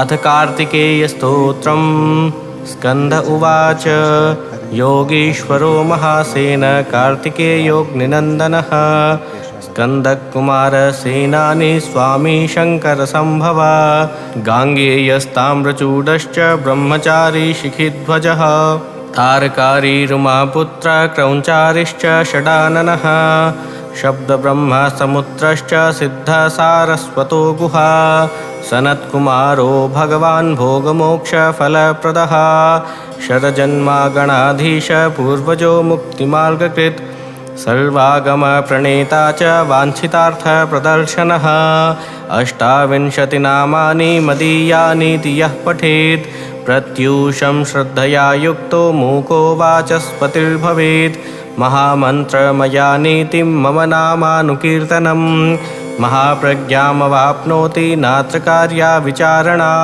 अथ कार्तिकेयस्तोत्रम्। स्कन्द उवाच। योगीश्वरो महासेन कार्तिकेयोऽग्निनन्दनः स्कन्दकुमारसेनानी स्वामी शङ्करसम्भव गाङ्गेयस्ताम्रचूडश्च ब्रह्मचारी शिखिध्वजः तारकारी रुमापुत्र क्रौञ्चारिश्च षडाननः शब्दब्रह्मसमुद्रश्च सिद्धसारस्वतो गुहा सनत्कुमारो भगवान् भोगमोक्षफलप्रदः शतजन्मागणाधीश पूर्वजो मुक्तिमार्गकृत् सर्वागमप्रणेता च वाञ्छितार्थप्रदर्शनः 28 नामानि मदीयानीति यः पठेत् प्रत्यूषं श्रद्धया युक्तो मूको वाचस्पतिर्भवेत् महामन्त्रमया नीतिं मम नामानुकीर्तनं महाप्रज्ञामवाप्नोति नात्र कार्या विचारणा।